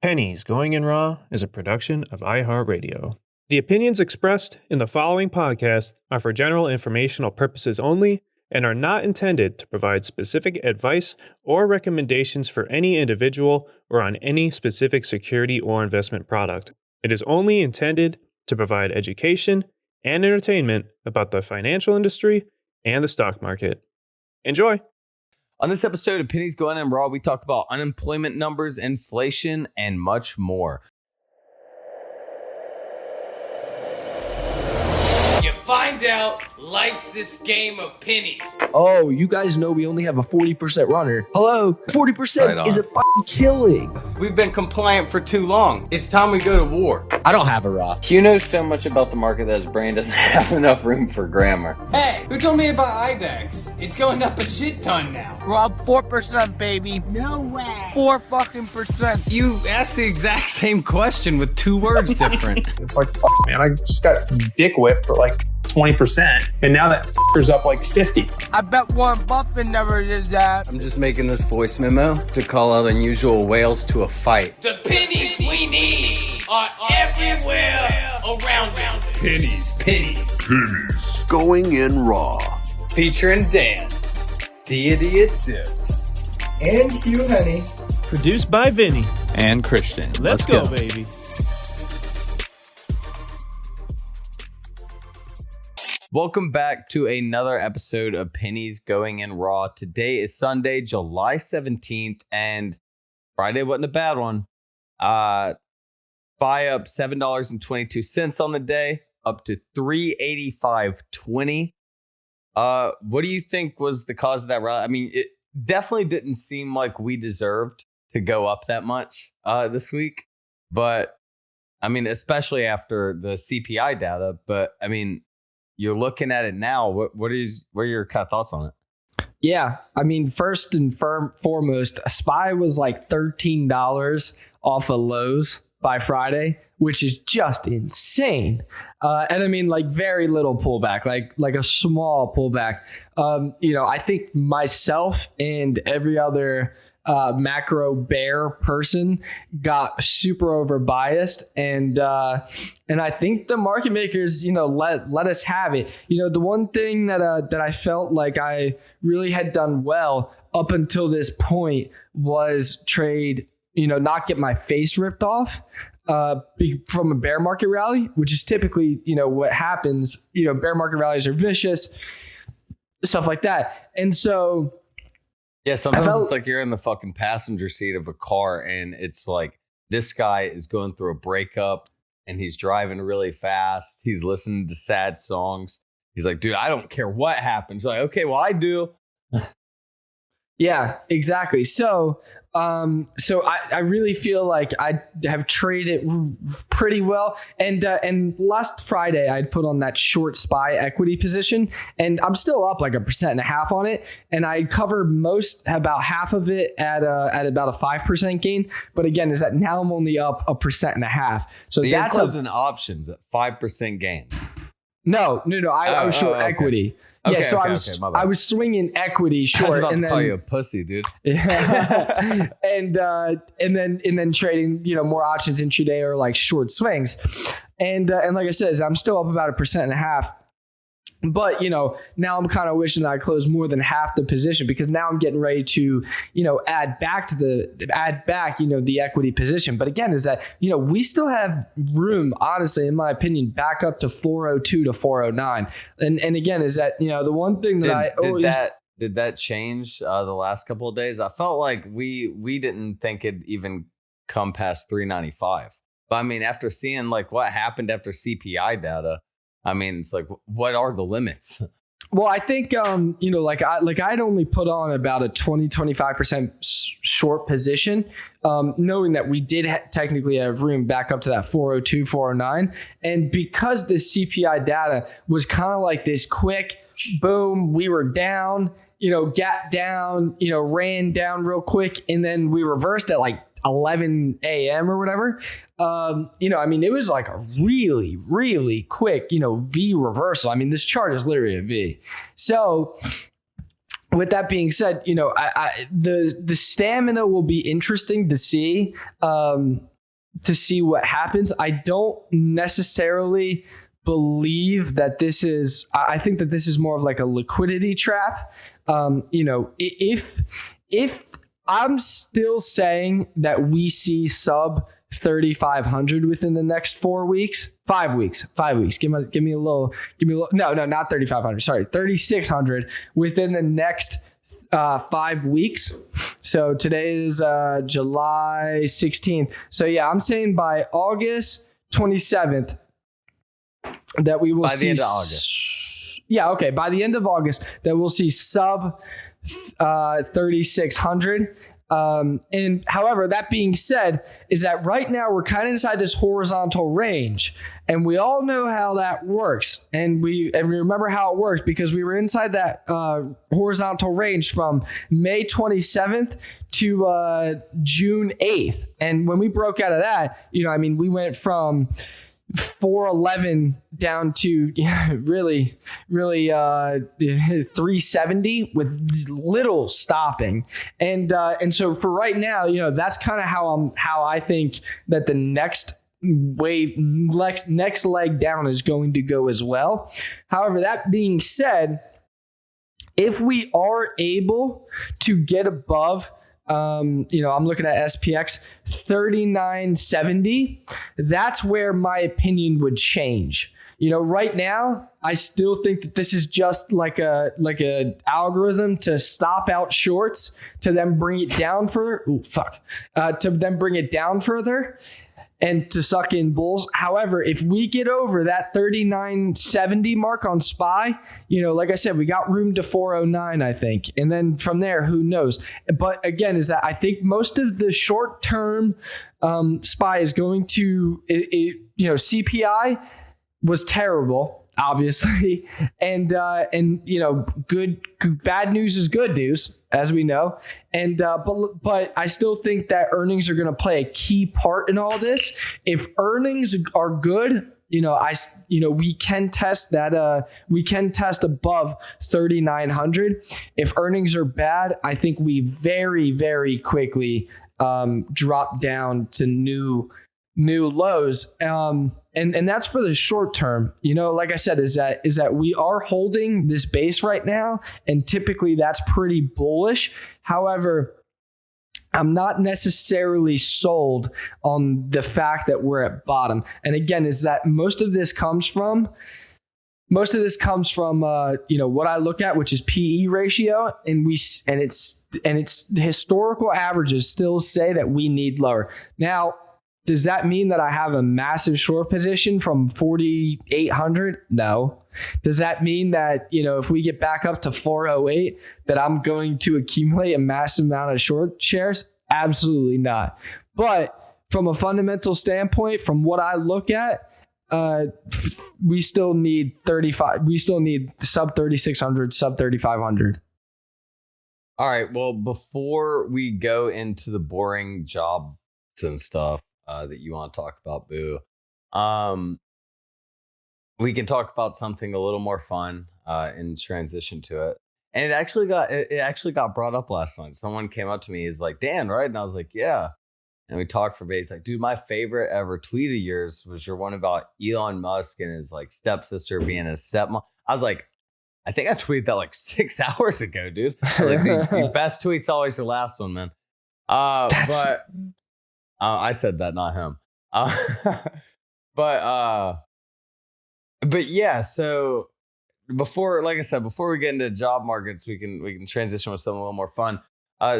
Pennies Going in Raw is a production of iHeartRadio. The opinions expressed in the following podcast are for general informational purposes only and are not intended to provide specific advice or recommendations for any individual or on any specific security or investment product. It is only intended to provide education and entertainment about the financial industry and the stock market. Enjoy! On this episode of Pennies Going in Raw, we talk about unemployment numbers, inflation, and much more. You find out life's this game of pennies. Oh, you guys know we only have a 40% runner. Hello, 40% is a fucking killing. We've been compliant for too long. It's time we go to war. I don't have a Roth. Hugh knows so much about the market that his brain doesn't have enough room for grammar. Hey, who told me about IDEX? It's going up a shit ton now. Rob, 4%, baby. No way. 4 fucking percent. You asked the exact same question with 2 words different. It's like, man, I just got dick whipped for like 20%, and now that f***er's up like 50. I bet Warren Buffett never did that. I'm just making this voice memo to call out unusual whales to a fight. The pennies we need are everywhere around us. Pennies. Going in Raw. Featuring Dan, Deity of Dips, and Hugh Honey. Produced by Vinny. And Christian. Let's go, baby. Welcome back to another episode of Pennies Going in Raw. Today is Sunday, July 17th, and Friday wasn't a bad one. Buy up $7.22 on the day, up to $385.20. What do you think was the cause of that rally? I mean, it definitely didn't seem like we deserved to go up that much this week, but I mean, especially after the CPI data. But I mean, you're looking at it now. What are your kind of thoughts on it? Yeah, I mean, first and foremost, a SPY was like $13 off of Lowe's by Friday, which is just insane. And I mean, like very little pullback, like a small pullback. I think myself and every other macro bear person got super over biased, and I think the market makers, let us have it. The one thing that I felt like I really had done well up until this point was trade, not get my face ripped off from a bear market rally, which is typically, what happens. Bear market rallies are vicious, stuff like that. And so yeah, sometimes it's like you're in the fucking passenger seat of a car and it's like this guy is going through a breakup and he's driving really fast. He's listening to sad songs. He's like, dude, I don't care what happens. Like, okay, well, I do. Yeah, exactly. So I really feel like I have traded pretty well. And last Friday I'd put on that short SPY equity position, and I'm still up like 1.5% on it. And I covered about half of it at about a 5% gain. But again, is that now I'm only up 1.5%. So that's closing options at 5% gains. No. I was short equity. Okay, yeah, so okay, I was swinging equity short. I was about and to then call you a pussy, dude. and then trading, more options intraday or like short swings. And like I said, I'm still up about 1.5%. But, now I'm kind of wishing that I closed more than half the position, because now I'm getting ready to, add back the equity position. But again, is that, we still have room, honestly, in my opinion, back up to 402 to 409. And again, is that, the one thing that Did that change the last couple of days? I felt like we didn't think it'd even come past 395. But I mean, after seeing like what happened after CPI data, I mean, it's like, what are the limits? Well, I think, I'd only put on about a 25% short position, knowing that we did technically have room back up to that 402, 409. And because the CPI data was kind of like this quick, boom, we were down, gap down, ran down real quick. And then we reversed at like 11 a.m. or whatever. It was like a really, really quick, V reversal. I mean, this chart is literally a V. So with that being said, the stamina will be interesting to see what happens. I don't necessarily believe that this is. I think that this is more of like a liquidity trap. If I'm still saying that we see sub 3,500 within the next 4 weeks, 5 weeks. Give me a little. No, not 3,500. Sorry, 3,600 within the next 5 weeks. So today is July 16th. So yeah, I'm saying by August 27th that we will by see. The end of August. Yeah, okay. By the end of August, that we'll see sub 3,600. And however, that being said, is that right now we're kind of inside this horizontal range, and we all know how that works. And we remember how it works because we were inside that horizontal range from May 27th to June 8th. And when we broke out of that, we went from 411 down to really 370 with little stopping, and so for right now, that's kind of how I think that the next wave, next leg down is going to go as well. However, that being said, if we are able to get above I'm looking at SPX 3970. That's where my opinion would change. Right now, I still think that this is just like a algorithm to stop out shorts to then bring it down further. To then bring it down further and to suck in bulls. However, if we get over that 3970 mark on SPY, like I said, we got room to 409, I think. And then from there, who knows? But again, is that I think most of the short-term SPY is going to, CPI was terrible, obviously. And bad news is good news, as we know. And but I still think that earnings are going to play a key part in all this. If earnings are good, we can test that. We can test above 3,900. If earnings are bad, I think we very, very quickly drop down to new lows. And that's for the short term. Like I said, is that we are holding this base right now, and typically that's pretty bullish. However, I'm not necessarily sold on the fact that we're at bottom. And again, is that most of this comes from what I look at, which is PE ratio, and its historical averages still say that we need lower. Now, does that mean that I have a massive short position from 4,800? No. Does that mean that, if we get back up to 408, that I'm going to accumulate a massive amount of short shares? Absolutely not. But from a fundamental standpoint, from what I look at, we still need 35. We still need sub 3,600, sub 3,500. All right. Well, before we go into the boring jobs and stuff that you want to talk about, Boo, we can talk about something a little more fun and transition to it. And it actually got brought up last night. Someone came up to me, he's like, Dan, right? And I was like, yeah. And we talked for a bit. He's like, dude, my favorite ever tweet of yours was your one about Elon Musk and his stepsister being his stepmom. I was like, I think I tweeted that 6 hours ago, dude. I was like, dude, your best tweet's always your last one, man. But I said that, not him. But yeah, so before we get into job markets, we can transition with something a little more fun.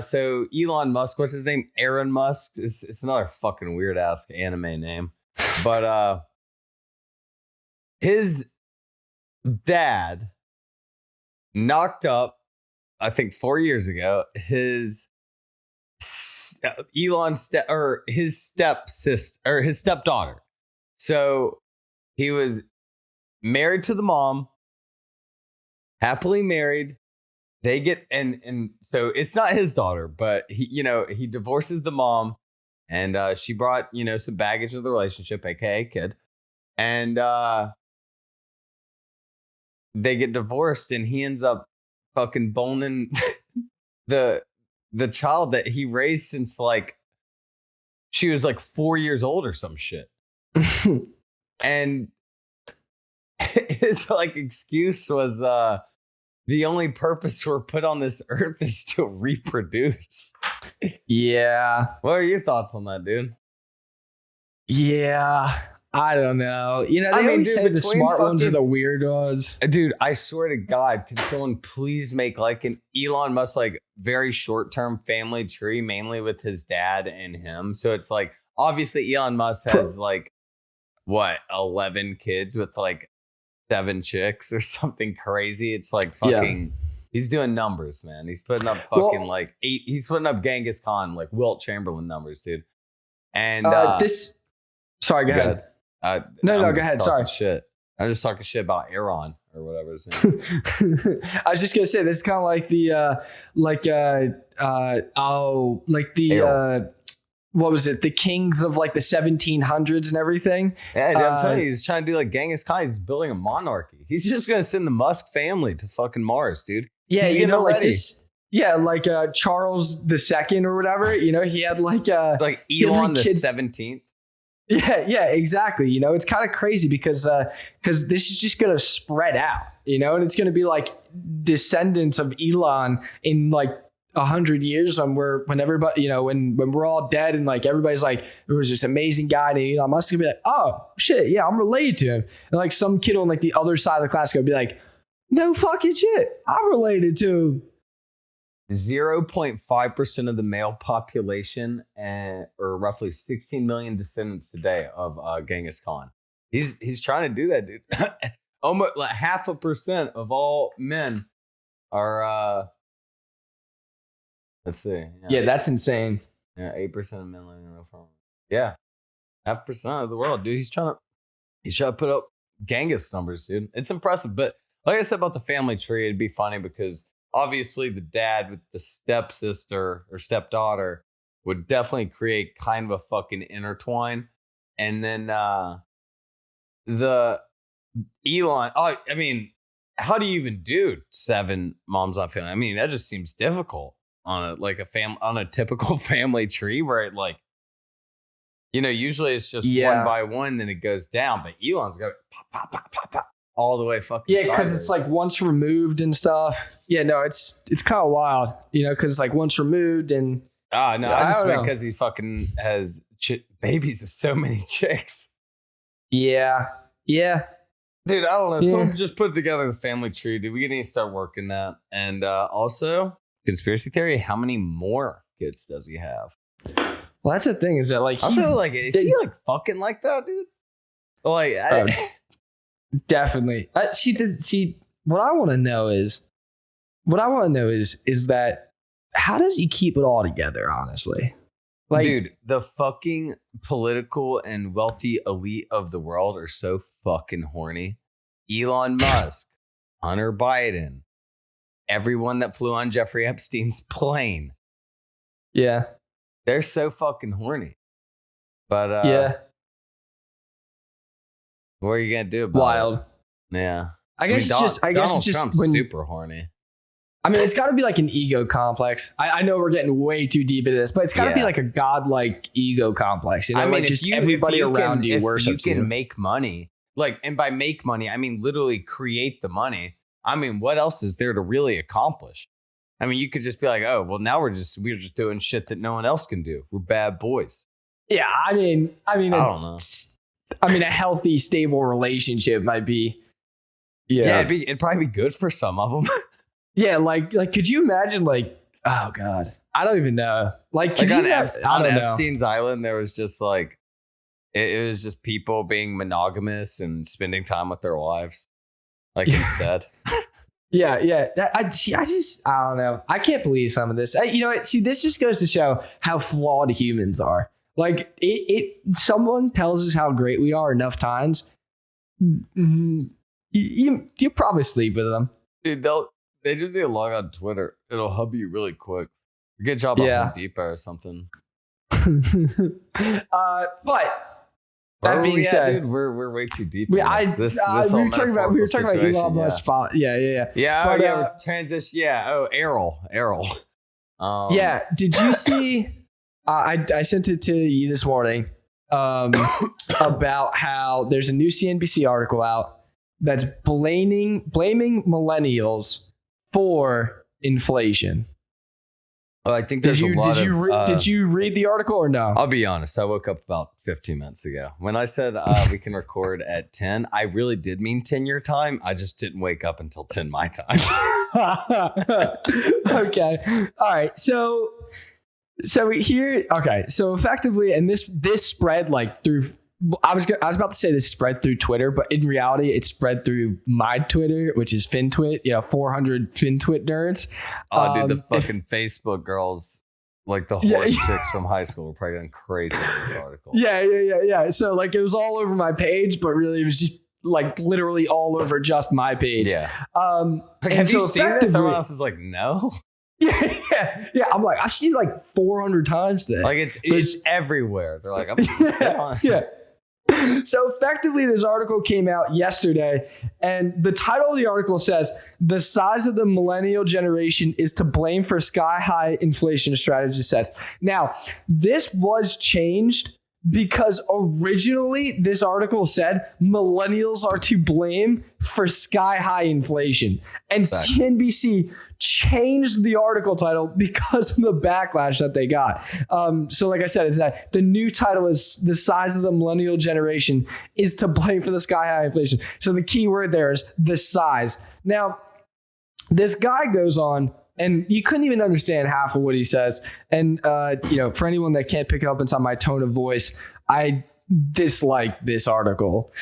So Elon Musk, what's his name? Aaron Musk. It's another fucking weird ass anime name. But his dad knocked up, I think 4 years ago, his his stepdaughter. So he was married to the mom, happily married. They get and so it's not his daughter, but he divorces the mom, and she brought some baggage to the relationship, aka kid, and they get divorced, and he ends up fucking boning the child that he raised since like she was like 4 years old or some shit. And his like excuse was the only purpose we're put on this earth is to reproduce. Yeah. What are your thoughts on that, dude? Yeah. I don't know. You know, they always say the smart ones are the weird ones. Dude, I swear to God, can someone please make like an Elon Musk like very short-term family tree, mainly with his dad and him? So it's like obviously Elon Musk has like what 11 kids with like 7 chicks or something crazy. It's like fucking. He's doing numbers, man. He's putting up fucking like 8. He's putting up Genghis Khan like Wilt Chamberlain numbers, dude. And this. Sorry, go ahead. No, go ahead. Sorry. Shit. I'm just talking shit about Elon or whatever his name. I was just gonna say this is kind of like the what was it? The kings of like the 1700s and everything. Yeah, dude, I'm telling you, he's trying to do like Genghis Khan. He's building a monarchy. He's just gonna send the Musk family to fucking Mars, dude. Yeah, you know, like this. Yeah, like Charles II or whatever. You know, he had like like Elon the 17th. Yeah, exactly. You know, it's kind of crazy because this is just going to spread out, you know, and it's going to be like descendants of Elon in like 100 years when everybody, you know, when we're all dead and like everybody's like, there was this amazing guy named Elon Musk, gonna be like, oh shit, yeah, I'm related to him. And like some kid on like the other side of the class gonna be like, no fucking shit, I'm related to him. 0.5% of the male population, or roughly 16 million descendants today of Genghis Khan. He's trying to do that, dude. Almost like 0.5% of all men are. Let's see. Yeah, that's insane. Yeah, 8% of men living in the farm. Yeah, 0.5% of the world, dude. He's trying to put up Genghis numbers, dude. It's impressive, but like I said about the family tree, it'd be funny because. Obviously, the dad with the stepsister or stepdaughter would definitely create kind of a fucking intertwine. And then the Elon, I mean, how do you even do 7 moms on family? I mean, that just seems difficult on a typical family tree where it like, you know, usually it's just one by one, then it goes down. But Elon's got pop, pop, pop, pop, pop. All the way fucking because it's like once removed and stuff. Yeah, no, it's kind of wild, you know, because it's like once removed and no, I just meant because he fucking has babies with so many chicks. Yeah, dude, I don't know. Someone just put together the family tree, dude. We need to start working that. And also, conspiracy theory: how many more kids does he have? Well, that's the thing is that like is he like fucking like that, dude? Like. Definitely. What I want to know is that how does he keep it all together? Honestly, like, dude, the fucking political and wealthy elite of the world are so fucking horny. Elon Musk, Hunter Biden, everyone that flew on Jeffrey Epstein's plane. Yeah, they're so fucking horny. But yeah. What are you gonna do about Wild. it? Yeah. I guess Donald it's just Trump's when, super horny. I mean, it's got to be like an ego complex. I know we're getting way too deep into this, but it's got to be like a godlike ego complex. You know, I mean, like just everybody around you worships you. You can make money, like, and by make money, I mean literally create the money. I mean, what else is there to really accomplish? I mean, you could just be like, oh, well, now we're just doing shit that no one else can do. We're bad boys. Yeah, I mean, I don't know. I mean, a healthy, stable relationship might be. Yeah, it'd probably be good for some of them. Yeah, like, could you imagine, like, oh god, I don't even know. Like on Epstein's Island, there was just like, it was just people being monogamous and spending time with their wives, like instead. Yeah. I don't know. I can't believe some of this. This just goes to show how flawed humans are. Like someone tells us how great we are enough times, you probably sleep with them. Dude, they just need to log on Twitter. It'll hub you really quick. Good job on Home Depot or something. But That being said, dude, we're way too deep. we in this were talking about situation, Elon Musk. Yeah. Yeah, transition. Yeah. Oh, Errol. Yeah. Did you see? I sent it to you this morning about how there's a new CNBC article out that's blaming millennials for inflation. Oh, I think there's did you read the article or no? I'll be honest. I woke up about 15 minutes ago. When I said we can record at 10, I really did mean 10 your time. I just didn't wake up until 10 my time. Okay. All right. So here. Okay. So effectively, and this spread like through. I was about to say this spread through Twitter, but in reality, it spread through my Twitter, which is FinTwit. 400 FinTwit nerds. Oh, dude, the fucking Facebook girls, like the horse chicks from high school, were probably going crazy with this article. Yeah. So like it was all over my page, but really it was just like literally all over just my page. Yeah. Have you seen this? Everyone else is like, no. Yeah. I'm like, I've seen it like 400 times today. Like it's everywhere. They're like, yeah. So effectively, this article came out yesterday, and the title of the article says, "The size of the millennial generation is to blame for sky-high inflation," strategist says. Now, this was changed because originally this article said millennials are to blame for sky-high inflation. And CNBC changed the article title because of the backlash that they got. So like I said, it's that the new title is "The size of the millennial generation is to blame for the sky-high inflation." So the key word there is the size. Now, this guy goes on, and you couldn't even understand half of what he says. And, for anyone that can't pick it up inside my tone of voice, I dislike this article,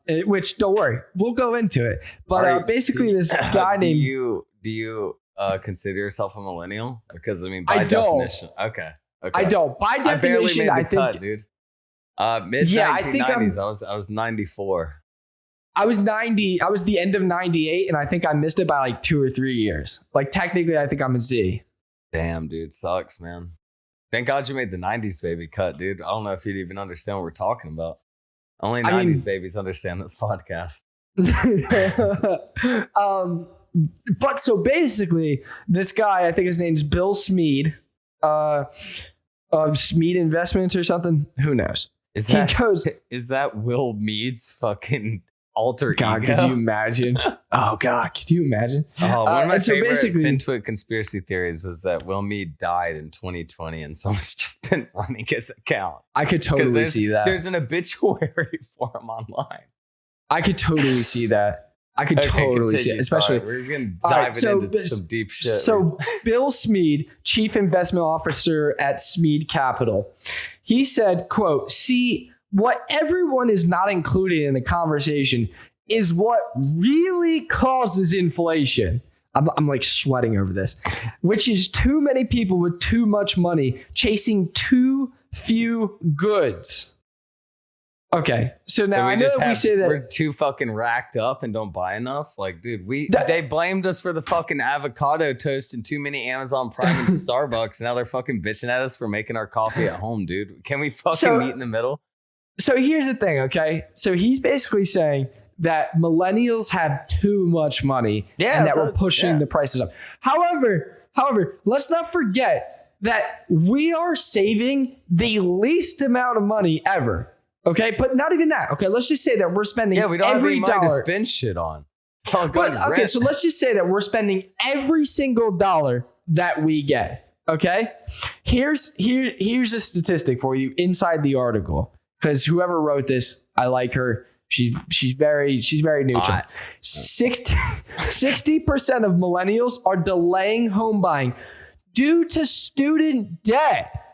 which don't worry, we'll go into it. But basically this guy named... Do you consider yourself a millennial? Because, I mean, by definition... Okay. I don't. By definition, I barely made the cut, dude. Mid-1990s, I was 94. I was 90. I was the end of 98, and I think I missed it by like 2 or 3 years. Like technically, I think I'm a Z. Damn, dude, sucks, man. Thank God you made the 90s baby cut, dude. I don't know if you'd even understand what we're talking about. Only 90s babies understand this podcast. But so basically, this guy, I think his name's Bill Smead, of Smead Investments or something. Who knows? Is that Will Mead's fucking alter ego? God, could you imagine? Oh, God, could you imagine? Oh, one of my favorite FinTwit conspiracy theories was that Will Mead died in 2020 and someone's just been running his account. I could totally see that. There's an obituary for him online. I could totally see that. I could totally see it, especially. We're going to dive into some deep shit. So Bill Smead, Chief Investment Officer at Smead Capital, he said, quote, "See, what everyone is not included in the conversation is what really causes inflation." I'm like sweating over this, which is too many people with too much money chasing too few goods. Okay, so now I know that we say that we're too fucking racked up and don't buy enough. Like, dude, they blamed us for the fucking avocado toast and too many Amazon Prime and Starbucks. Now they're fucking bitching at us for making our coffee at home, dude. Can we fucking meet in the middle? So here's the thing, okay? So he's basically saying that millennials have too much money and that we're pushing the prices up. However, let's not forget that we are saving the least amount of money ever. Okay, but not even that. Okay, let's just say that we're spending we don't every have any money dollar to spend shit on. Okay, so let's just say that we're spending every single dollar that we get. Okay, here's a statistic for you inside the article, because whoever wrote this, I like her. She's very neutral. 60% of millennials are delaying home buying due to student debt.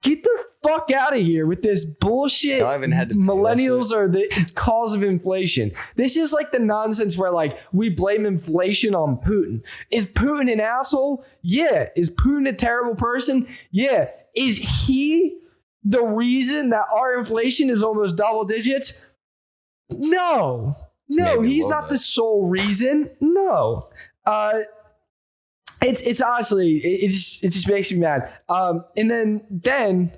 Get the fuck out of here with this bullshit. I haven't had to millennials are the cause of inflation. This is like the nonsense where like we blame inflation on Putin. Is Putin an asshole? Yeah. Is Putin a terrible person? Yeah. Is he the reason that our inflation is almost double digits? No. No, he's not the sole reason. No. It's honestly, it just makes me mad. And then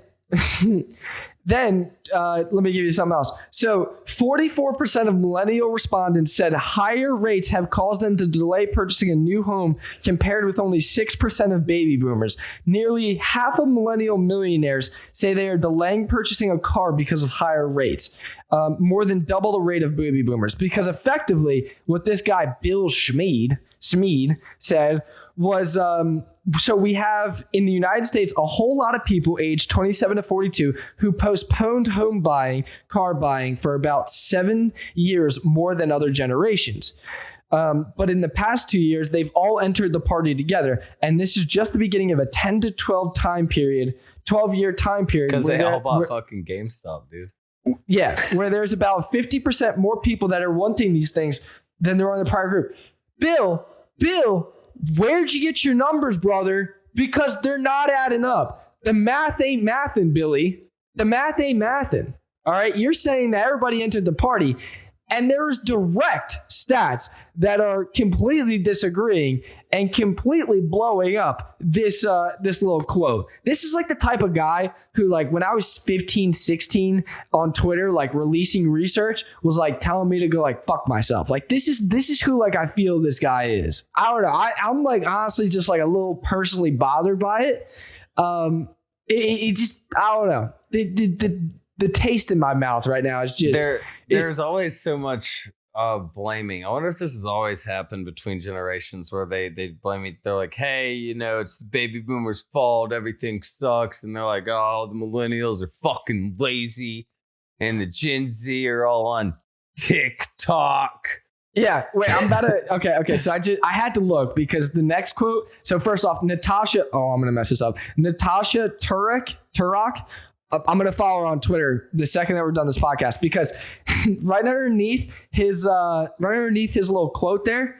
Then let me give you something else. So 44% of millennial respondents said higher rates have caused them to delay purchasing a new home compared with only 6% of baby boomers. Nearly half of millennial millionaires say they are delaying purchasing a car because of higher rates. More than double the rate of baby boomers, because effectively what this guy Bill Smead said was, so we have in the United States a whole lot of people aged 27 to 42 who postponed home buying, car buying for about 7 years more than other generations. But in the past 2 years, they've all entered the party together. And this is just the beginning of a 10 to 12-year time period. Because they all bought fucking GameStop, dude. Yeah, where there's about 50% more people that are wanting these things than there are in the prior group. Bill, where'd you get your numbers, brother? Because they're not adding up. The math ain't mathin', Billy. The math ain't mathin'. All right, you're saying that everybody entered the party, and there's direct stats that are completely disagreeing and completely blowing up this little quote. This is like the type of guy who, like, when I was 15, 16 on Twitter, like releasing research, was like telling me to go like fuck myself. Like this is who like I feel this guy is. I don't know. I'm like honestly just like a little personally bothered by it. It just, I don't know. The taste in my mouth right now is just there's always so much blaming. I wonder if this has always happened between generations where they blame it. They're like, hey, it's the baby boomers' fault. Everything sucks. And they're like, oh, the millennials are fucking lazy. And the Gen Z are all on TikTok. Yeah, wait, I'm about to, okay. So I had to look because the next quote. So first off, Natasha, I'm going to mess this up. Natasha Turok. I'm going to follow her on Twitter the second that we're done this podcast, because right underneath his little quote there,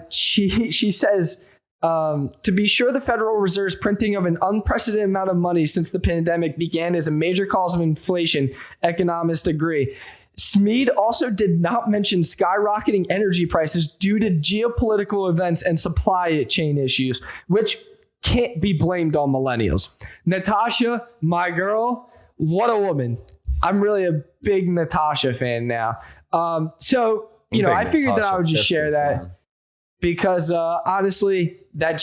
she says, to be sure, the Federal Reserve's printing of an unprecedented amount of money since the pandemic began is a major cause of inflation, economists agree. Smead also did not mention skyrocketing energy prices due to geopolitical events and supply chain issues, which can't be blamed on millennials. Natasha, my girl, what a woman. I'm really a big Natasha fan now. So, I figured that I would just share that because honestly, that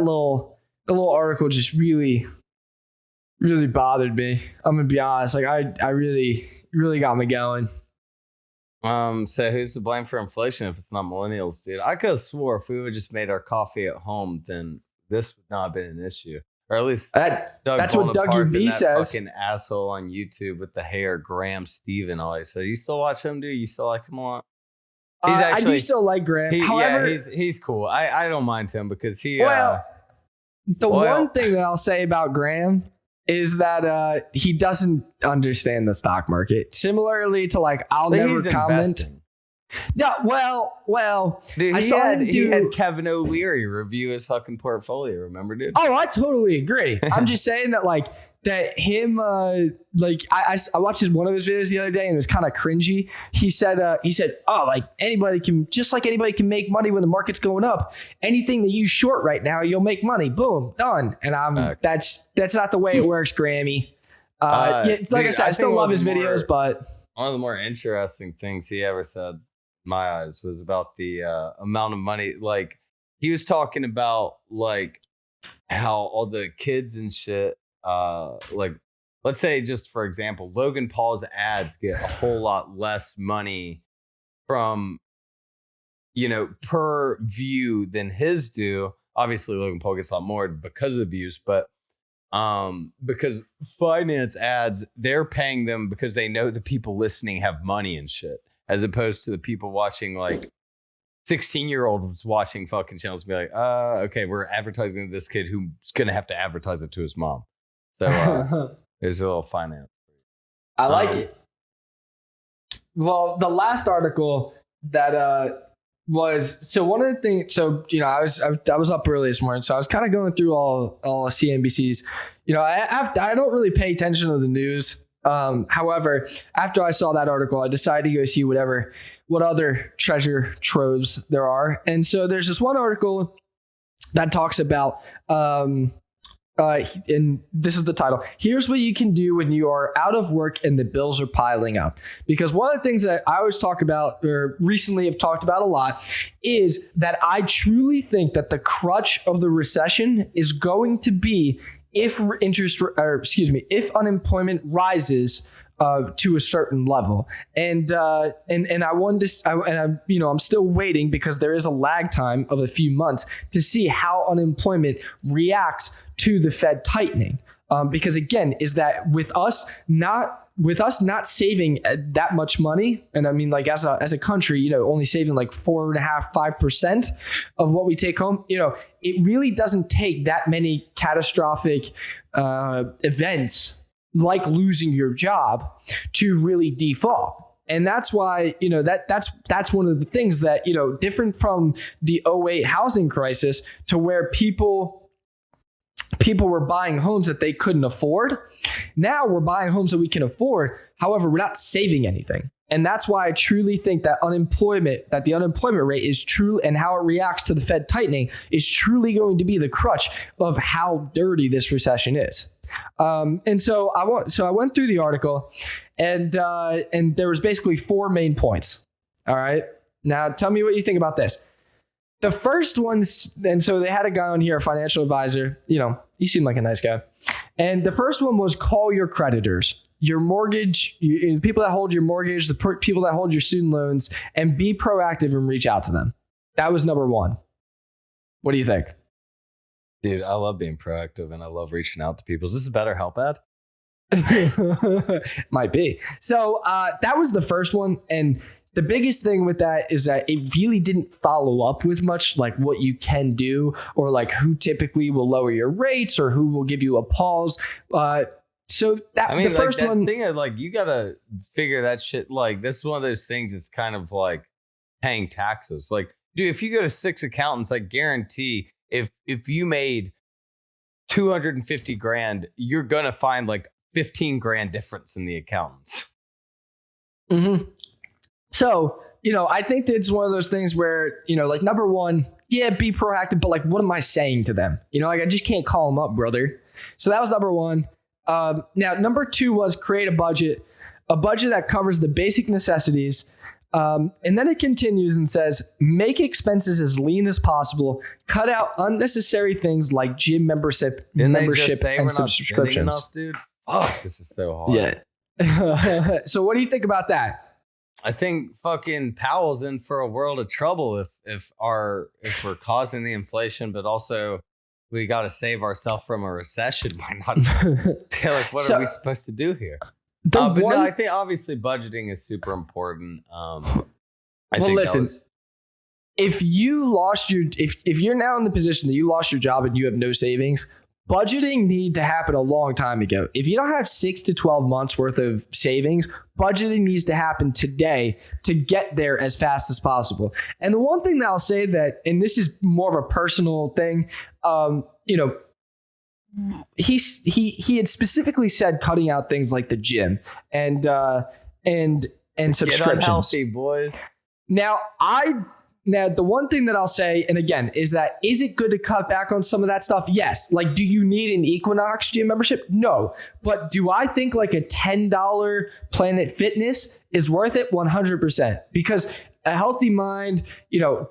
little article just really, really bothered me. I'm going to be honest. Like I really, really got me going. So who's to blame for inflation if it's not millennials, dude? I could have swore if we would just made our coffee at home, then this would not have been an issue. Or at least that's what Doug UV says. Fucking asshole on YouTube with the hair, Graham Stephen, always said. You still watch him, dude? You still like him a lot? I do still like Graham. However, he's cool. I don't mind him because he. One thing that I'll say about Graham is that he doesn't understand the stock market. Similarly to like, I'll never comment. Investing. No, well, dude, he had Kevin O'Leary review his fucking portfolio. Remember, dude? Oh, I totally agree. I'm just saying that I watched one of his videos the other day and it was kind of cringy. He said, oh, like anybody can make money when the market's going up. Anything that you short right now, you'll make money. Boom, done. And that's not the way it works, Grammy. I said, I still love his videos, but one of the more interesting things he ever said, in my eyes, was about the amount of money. Like he was talking about like how all the kids and shit, like let's say just for example, Logan Paul's ads get a whole lot less money from per view than his do. Obviously Logan Paul gets a lot more because of the views, but because finance ads, they're paying them because they know the people listening have money and shit, as opposed to the people watching, like 16-year-olds watching fucking channels be like, okay, we're advertising to this kid who's gonna have to advertise it to his mom. So there's a little finance. I like it. Well, the last article that was, so one of the things, so I was up early this morning, so I was kind of going through all CNBC's. I don't really pay attention to the news. However, after I saw that article, I decided to go see what other treasure troves there are. And so there's this one article that talks about and this is the title. Here's what you can do when you are out of work and the bills are piling up. Because one of the things that I always talk about, or recently have talked about a lot, is that I truly think that the crutch of the recession is going to be if unemployment rises to a certain level, and I wanted to, I'm still waiting because there is a lag time of a few months to see how unemployment reacts to the Fed tightening. Because again, is that with us not saving that much money, and I mean, like as a country, only saving like 4.5-5% of what we take home, it really doesn't take that many catastrophic events like losing your job to really default. And that's why, that's one of the things that, different from the 2008 housing crisis, to where people were buying homes that they couldn't afford. Now we're buying homes that we can afford. However, we're not saving anything. And that's why I truly think that the unemployment rate is true, and how it reacts to the Fed tightening is truly going to be the crutch of how dirty this recession is. And so I went through the article, and there was basically 4 main points. All right. Now tell me what you think about this. The first one, and so they had a guy on here, a financial advisor, he seemed like a nice guy. And the first one was call your creditors, your mortgage, people that hold your mortgage, the people that hold your student loans, and be proactive and reach out to them. That was number 1. What do you think? Dude, I love being proactive and I love reaching out to people. Is this a BetterHelp ad? Might be. So that was the first one. And the biggest thing with that is that it really didn't follow up with much, like what you can do, or like who typically will lower your rates, or who will give you a pause. So that, the first that one thing is, like, you gotta figure that shit. Like, this is one of those things. It's kind of like paying taxes. Like, dude, if you go to 6 accountants, I guarantee if you made $250,000, you're gonna find like $15,000 difference in the accountants. Mm-hmm. So, I think that it's one of those things where, like, number 1, yeah, be proactive, but like, what am I saying to them? Like, I just can't call them up, brother. So that was number 1. Now, number 2 was create a budget that covers the basic necessities. And then it continues and says, make expenses as lean as possible, cut out unnecessary things like gym membership and subscriptions. Enough, dude? Oh, this is so hard. Yeah. So what do you think about that? I think fucking Powell's in for a world of trouble if we're causing the inflation, but also we got to save ourselves from a recession. Why not? Like, what are we supposed to do here? I think obviously budgeting is super important. If you lost if you're now in the position that you lost your job and you have no savings, budgeting need to happen a long time ago. If you don't have 6 to 12 months worth of savings, budgeting needs to happen today to get there as fast as possible. And the one thing that I'll say that, and this is more of a personal thing, he had specifically said cutting out things like the gym and subscriptions. Get unhealthy, boys. Now, the one thing that I'll say, and again, is it good to cut back on some of that stuff? Yes. Like, do you need an Equinox gym membership? No. But do I think like a $10 Planet Fitness is worth it? 100%. Because a healthy mind,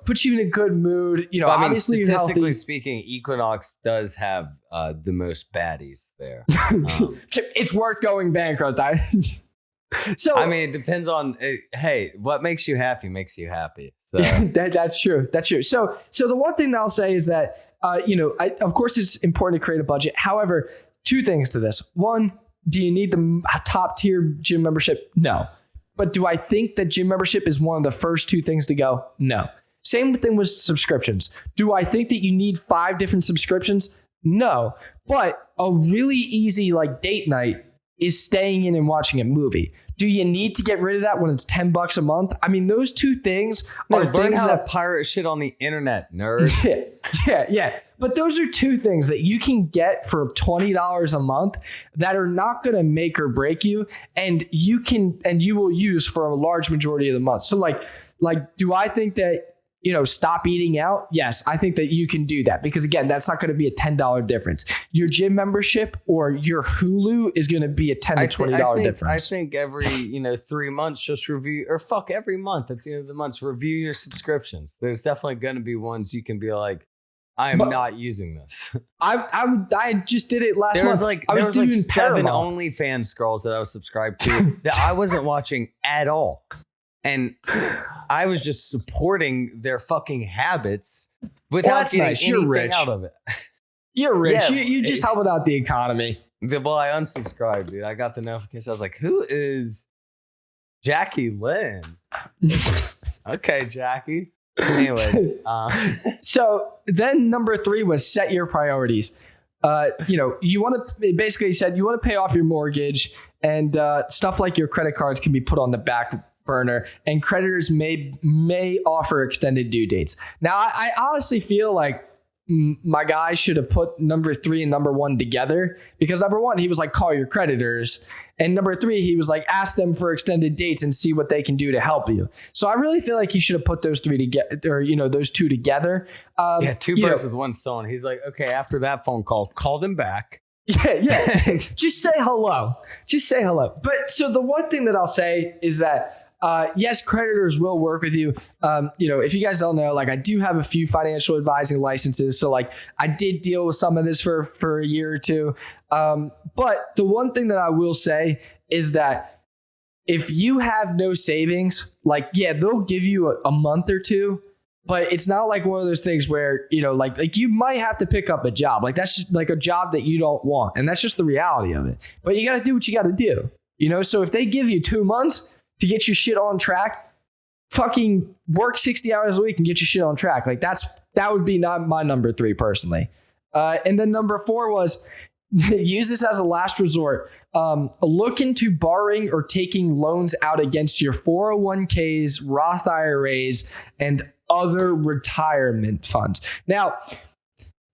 puts you in a good mood. Obviously, statistically speaking, Equinox does have the most baddies there. It's worth going bankrupt. So it depends on. Hey, what makes you happy makes you happy. So that's true. That's true. So the one thing that I'll say is that of course it's important to create a budget. However, 2 things to this. 1, do you need the top tier gym membership? No. But do I think that gym membership is one of the first 2 things to go? No. Same thing with subscriptions. Do I think that you need 5 different subscriptions? No. But a really easy like date night is staying in and watching a movie. Do you need to get rid of that when it's $10 a month? I mean, those 2 things are things that pirate shit on the internet, nerd. Yeah. But those are 2 things that you can get for $20 a month that are not going to make or break you, and you will use for a large majority of the month. So like, do I think that stop eating out, yes, I think that you can do that because again, that's not going to be a $10 difference. Your gym membership or your Hulu is going to be a $10 to $20 difference. I think every 3 months, just review, or fuck, every month at the end of the month, review your subscriptions. There's definitely going to be ones you can be like, I am not using this. I just did it last there month. Was like 7 OnlyFans girls that I was subscribed to that I wasn't watching at all. And I was just supporting their fucking habits without getting anything out of it. You're rich. Yeah, you just helping out the economy. Well, I unsubscribed, dude. I got the notification. I was like, who is Jackie Lynn? Okay, Jackie. Anyways. So then number 3 was set your priorities. You want to basically said you want to pay off your mortgage and stuff like your credit cards can be put on the back burner and creditors may offer extended due dates. Now, I honestly feel like my guy should have put number 3 and number 1 together because number 1, he was like, call your creditors. And number 3, he was like, ask them for extended dates and see what they can do to help you. So I really feel like he should have put those 3 together, or, those 2 together. 2 birds with one stone. He's like, okay, after that phone call, call them back. Yeah. Just say hello. But so the one thing that I'll say is that yes, creditors will work with you. If you guys don't know, like I do have a few financial advising licenses. So like I did deal with some of this for a year or 2. But the one thing that I will say is that if you have no savings, like, yeah, they'll give you a month or 2, but it's not like one of those things where, like you might have to pick up a job. Like that's just like a job that you don't want. And that's just the reality of it. But you got to do what you got to do, So if they give you 2 months to get your shit on track, fucking work 60 hours a week and get your shit on track. Like that would be not my number 3 personally. And then number 4 was use this as a last resort. Look into borrowing or taking loans out against your 401ks, Roth IRAs, and other retirement funds. Now,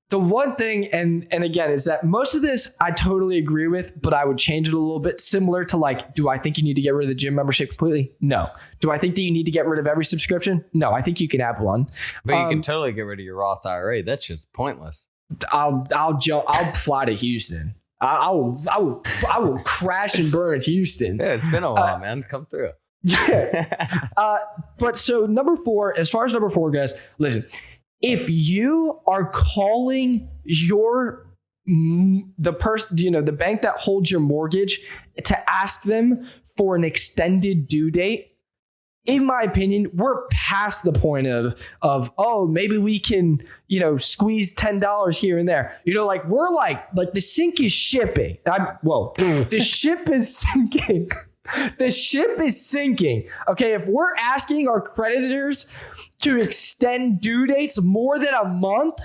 the one thing, and again, is that most of this I totally agree with, but I would change it a little bit, similar to like, do I think you need to get rid of the gym membership completely? No. Do I think that you need to get rid of every subscription? No, I think you can have one. But you can totally get rid of your Roth IRA. That's just pointless. I'll fly to Houston. I will crash and burn at Houston. Yeah, it's been a while, man. Come through. Yeah. But so number 4, as far as number 4 goes, listen. If you are calling the bank that holds your mortgage to ask them for an extended due date, in my opinion, we're past the point of oh, maybe we can, squeeze $10 here and there. We're like the sink is shipping. The ship is sinking. The ship is sinking. Okay, if we're asking our creditors to extend due dates more than a month,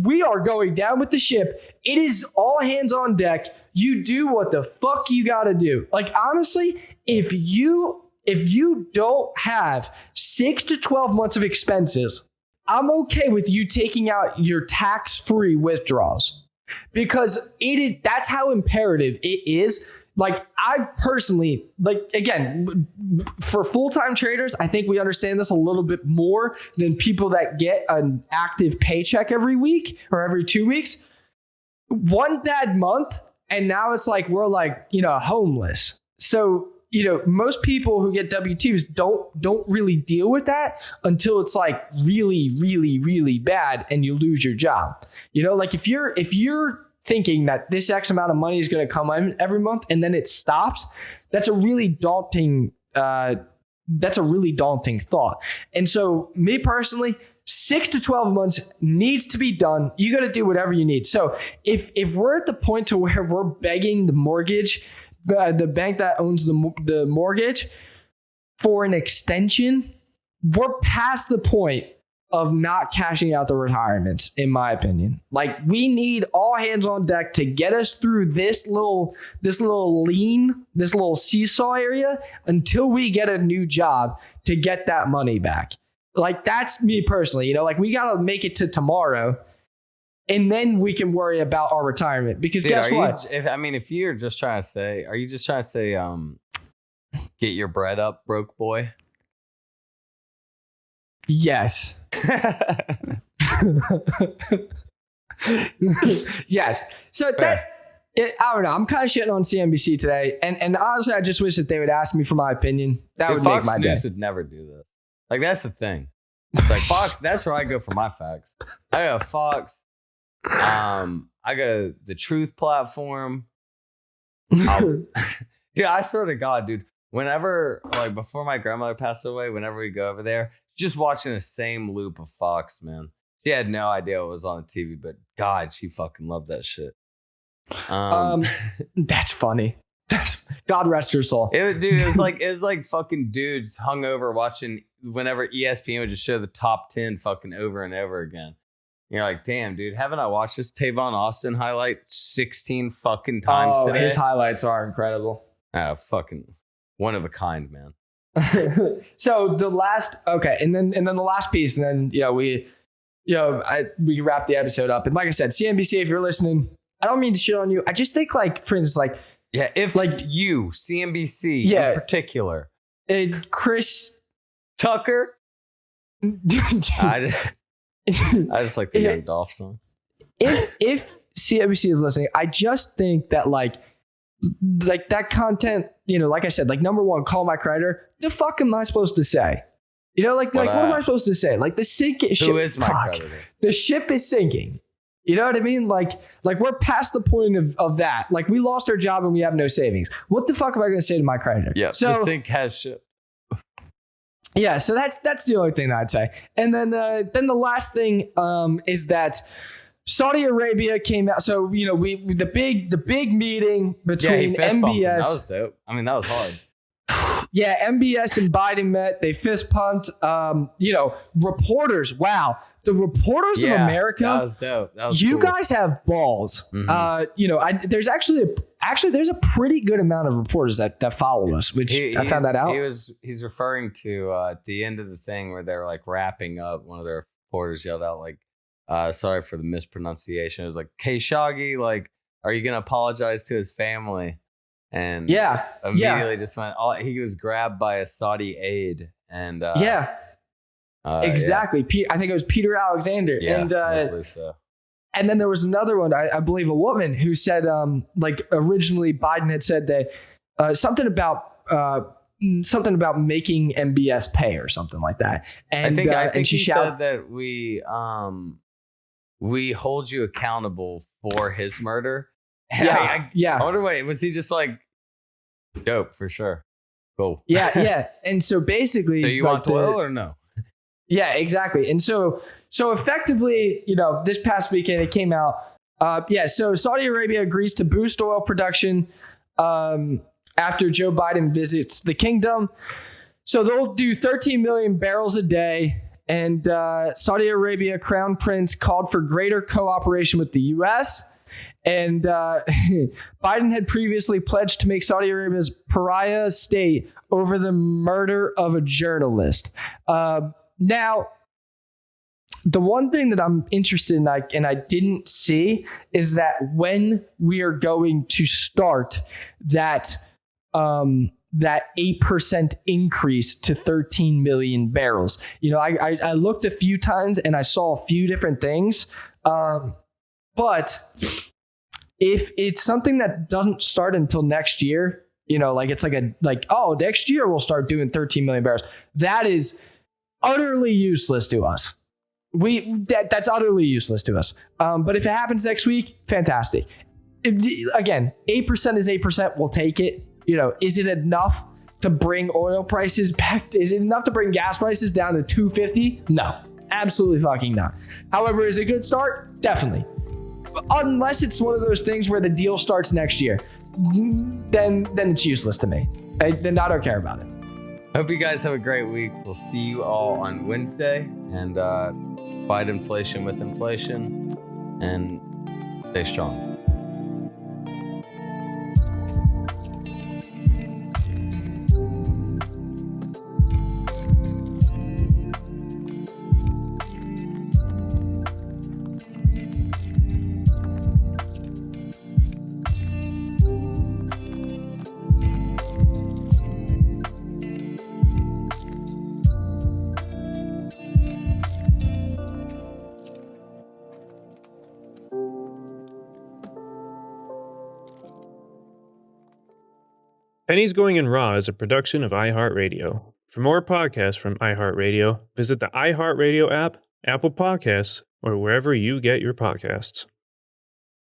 we are going down with the ship. It is all hands on deck. You do what the fuck you gotta do. Like honestly, if you don't have 6 to 12 months of expenses, I'm okay with you taking out your tax-free withdrawals because that's how imperative it is. Like I've personally, again, for full-time traders, I think we understand this a little bit more than people that get an active paycheck every week or every 2 weeks. One bad month, and now it's like we're homeless. So, most people who get W-2s don't really deal with that until it's like really, really, really bad and you lose your job. If you're thinking that this X amount of money is going to come in every month and then it stops, that's a really daunting thought. And so me personally, 6 to 12 months needs to be done. You got to do whatever you need. So if we're at the point to where we're begging the mortgage, the bank that owns the mortgage for an extension, we're past the point of not cashing out the retirements, in my opinion. Like we need all hands on deck to get us through this little seesaw area until we get a new job to get that money back. Like that's me personally, we got to make it to tomorrow and then we can worry about our retirement because guess what? If you're just trying to say, are you just trying to say, get your bread up, broke boy? Yes. Yes. So I don't know. I'm kind of shitting on CNBC today, and honestly, I just wish that they would ask me for my opinion. That would make my day. Fox News would never do this. Like, that's the thing. Like, Fox, that's where I go for my facts. I go Fox. I go the Truth platform. Dude, I swear to God, dude. Whenever, like, before my grandmother passed away, whenever we go over there, just watching the same loop of Fox, man. She had no idea what was on the TV, but God, she fucking loved that shit. That's funny. That's God rest her soul. Dude, it was like fucking dudes hungover watching whenever ESPN would just show the top 10 fucking over and over again. You're like, damn, dude, haven't I watched this Tavon Austin highlight 16 fucking times today? His highlights are incredible. Fucking one of a kind, man. So the last, and then the last piece, and then we wrap the episode up. And like I said, CNBC, if you're listening, I don't mean to shit on you. I just think, like, for instance, like, yeah, if like you, CNBC in particular, Chris Tucker, I just like the Young Dolph song. If CNBC is listening, I just think that like that content, like I said, like, number one, call my creditor. The fuck am I supposed to say? What am I supposed to say? Like, the sinking ship. Who is my creditor? The ship is sinking. You know what I mean? Like we're past the point of that. Like, we lost our job and we have no savings. What the fuck am I going to say to my creditor? Yeah, so the sink has ship. Yeah, so that's the only thing that I'd say. And then the last thing is that Saudi Arabia came out. So the big meeting between MBS. That was dope. I mean, that was hard. Yeah, MBS and Biden met. They fist pumped. Reporters. Wow, the reporters of America. That was dope. That was you cool. guys have balls. Mm-hmm. There's actually there's a pretty good amount of reporters that follow us, which I found that out. He's referring to at the end of the thing where they're like wrapping up. One of their reporters yelled out like, "Sorry for the mispronunciation." It was like, "Khashoggi, like, are you gonna apologize to his family?" And immediately just went. He was grabbed by a Saudi aide, and exactly. I think it was Peter Alexander, and I believe so. And then there was another one, I believe, a woman who said, like, originally Biden had said that something about making MBS pay or something like that. And I think she said that we hold you accountable for his murder. I wonder, was he just like, dope for sure? Cool. Yeah. And so basically, so you want oil or no? Yeah, exactly. And so effectively, this past weekend it came out. So Saudi Arabia agrees to boost oil production after Joe Biden visits the kingdom. So they'll do 13 million barrels a day. And Saudi Arabia Crown Prince called for greater cooperation with the U.S. And Biden had previously pledged to make Saudi Arabia's pariah state over the murder of a journalist. Now, the one thing that I'm interested in, and I didn't see, is that when we are going to start that 8% increase to 13 million barrels. I looked a few times and I saw a few different things, but if it's something that doesn't start until next year, it's next year we'll start doing 13 million barrels. That is utterly useless to us. That's utterly useless to us. But if it happens next week, fantastic. Again, 8% is 8%. We'll take it. Is it enough to bring oil prices back? Is it enough to bring gas prices down to $2.50? No, absolutely fucking not. However, is it a good start? Definitely. Unless it's one of those things where the deal starts next year, then it's useless to me. Then I don't care about it. Hope you guys have a great week. We'll see you all on Wednesday, and fight inflation with inflation, and stay strong. Pennies Going in Raw is a production of iHeartRadio. For more podcasts from iHeartRadio, visit the iHeartRadio app, Apple Podcasts, or wherever you get your podcasts.